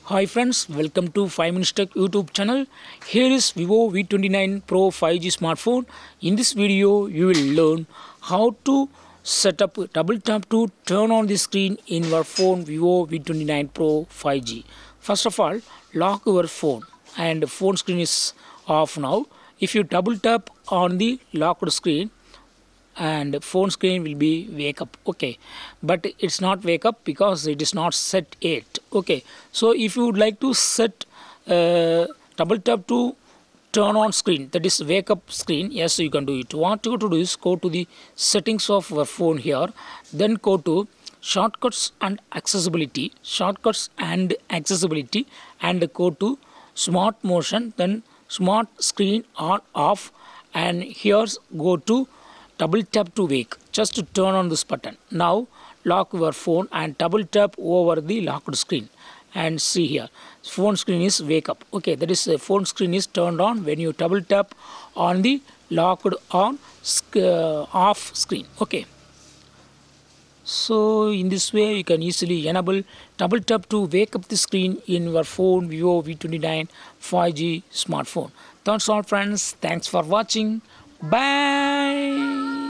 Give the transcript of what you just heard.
Hi friends, welcome to 5 Minutes Tech YouTube channel. Here is Vivo V29 Pro 5G smartphone. In this video, you will learn how to set up double tap to turn on the screen in your phone Vivo V29 Pro 5G. First of all, lock your phone and phone screen is off now. If you double tap on the locked screen, and phone screen will be wake up, okay, but it's not wake up because it is not set yet. Okay, so if you would like to set double tap to turn on screen, that is wake up screen, yes, you can do it. What you to do is go to the settings of your phone here, then go to shortcuts and accessibility, and go to smart motion, then smart screen on off, and here's go to double tap to wake, just to turn on this button. Now lock your phone and double tap over the locked screen, and see here phone screen is wake up. Okay, that is phone screen is turned on when you double tap on the locked on off screen. Okay, so in this way you can easily enable double tap to wake up the screen in your phone Vivo V29 5G smartphone. That's all friends, thanks for watching, bye.